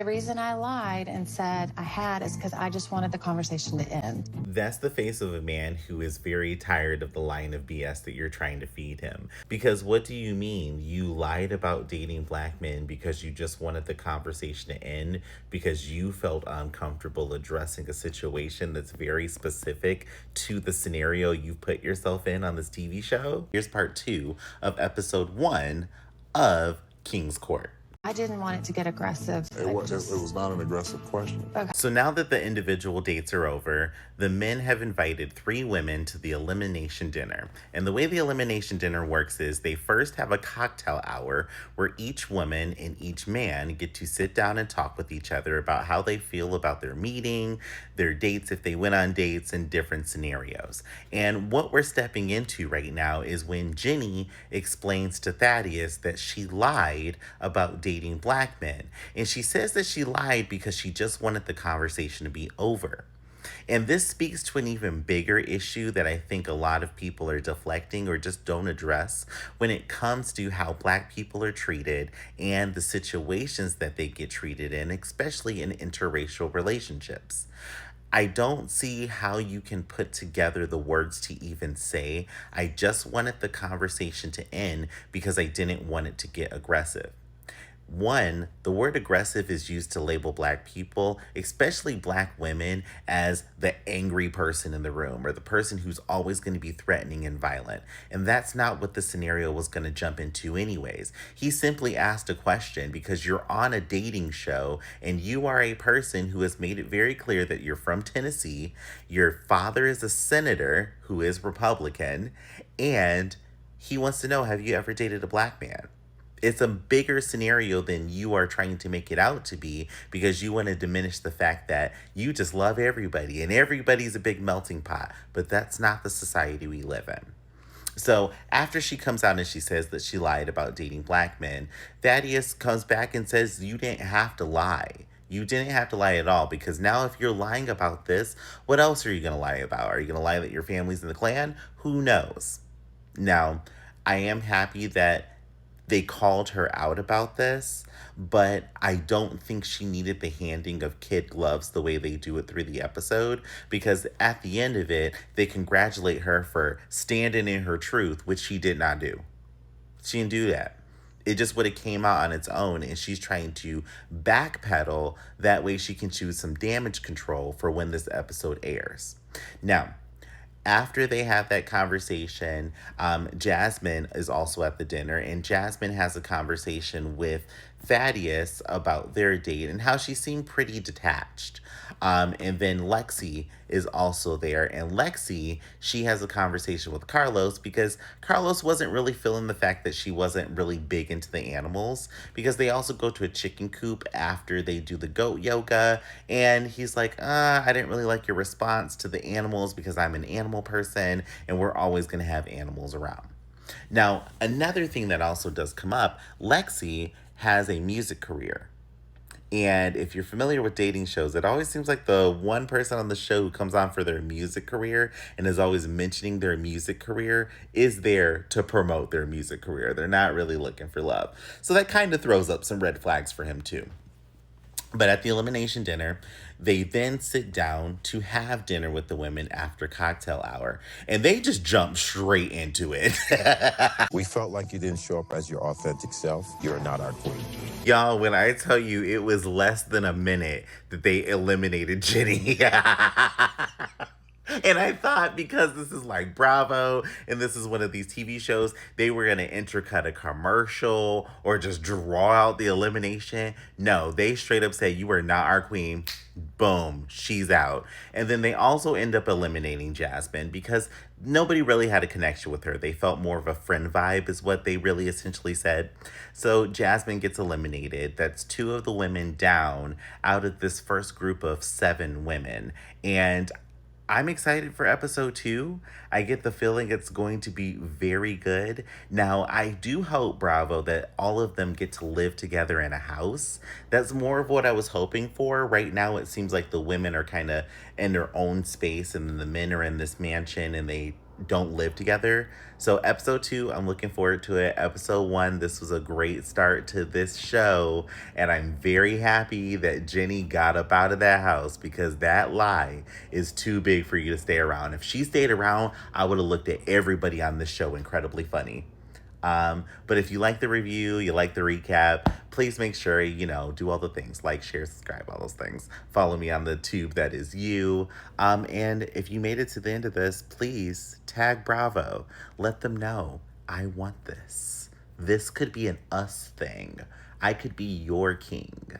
The reason I lied and said I had is because I just wanted the conversation to end. That's the face of a man who is very tired of the line of BS that you're trying to feed him. Because what do you mean? You lied about dating black men because you just wanted the conversation to end because you felt uncomfortable addressing a situation that's very specific to the scenario you put yourself in on this TV show? Here's part 2 of episode 1 of King's Court. I didn't want it to get aggressive. It was not an aggressive question. Okay. So now that the individual dates are over, the men have invited 3 women to the elimination dinner. And the way the elimination dinner works is they first have a cocktail hour where each woman and each man get to sit down and talk with each other about how they feel about their meeting, their dates, if they went on dates, and different scenarios. And what we're stepping into right now is when Jenny explains to Thaddeus that she lied about dating black men. And she says that she lied because she just wanted the conversation to be over. And this speaks to an even bigger issue that I think a lot of people are deflecting or just don't address when it comes to how black people are treated and the situations that they get treated in, especially in interracial relationships. I don't see how you can put together the words to even say, I just wanted the conversation to end because I didn't want it to get aggressive. One, the word aggressive is used to label black people, especially black women, as the angry person in the room or the person who's always going to be threatening and violent. And that's not what the scenario was going to jump into anyways. He simply asked a question because you're on a dating show and you are a person who has made it very clear that you're from Tennessee, your father is a senator who is Republican, and he wants to know, have you ever dated a black man? It's a bigger scenario than you are trying to make it out to be because you want to diminish the fact that you just love everybody and everybody's a big melting pot. But that's not the society we live in. So after she comes out and she says that she lied about dating black men, Thaddeus comes back and says, you didn't have to lie. You didn't have to lie at all because now if you're lying about this, what else are you going to lie about? Are you going to lie that your family's in the Klan? Who knows? Now, I am happy that they called her out about this, but I don't think she needed the handing of kid gloves the way they do it through the episode, because at the end of it, they congratulate her for standing in her truth, which she did not do. She didn't do that. It just would have came out on its own, and she's trying to backpedal. That way she can choose some damage control for when this episode airs. Now, after they have that conversation, Jasmine is also at the dinner, and Jasmine has a conversation with Thaddeus about their date and how she seemed pretty detached. And then Lexi is also there, and Lexi, she has a conversation with Carlos because Carlos wasn't really feeling the fact that she wasn't really big into the animals, because they also go to a chicken coop after they do the goat yoga, and he's like, I didn't really like your response to the animals because I'm an animal person and we're always going to have animals around. Now, another thing that also does come up, Lexi has a music career. And if you're familiar with dating shows, it always seems like the one person on the show who comes on for their music career and is always mentioning their music career is there to promote their music career. They're not really looking for love. So that kind of throws up some red flags for him too. But at the elimination dinner, they then sit down to have dinner with the women after cocktail hour. And they just jump straight into it. We felt like you didn't show up as your authentic self. You're not our queen. Y'all, when I tell you it was less than a minute that they eliminated Jenny. And I thought because this is like Bravo and this is one of these TV shows, they were going to intercut a commercial or just draw out the elimination. No, they straight up said, you are not our queen. Boom, she's out. And then they also end up eliminating Jasmine because nobody really had a connection with her. They felt more of a friend vibe is what they really essentially said. So Jasmine gets eliminated. That's 2 of the women down out of this first group of 7 women. And I'm excited for episode 2. I get the feeling it's going to be very good. Now, I do hope, Bravo, that all of them get to live together in a house. That's more of what I was hoping for. Right now, it seems like the women are kind of in their own space and then the men are in this mansion and they don't live together. So episode 2, I'm looking forward to it. Episode 1, this was a great start to this show, and I'm very happy that Jenny got up out of that house, because that lie is too big for you to stay around. If she stayed around, I would have looked at everybody on this show incredibly funny. But if you like the review, you like the recap, please make sure, do all the things, like, share, subscribe, all those things. Follow me on the tube that is you. And if you made it to the end of this, please tag Bravo. Let them know, I want this. This could be an us thing. I could be your king.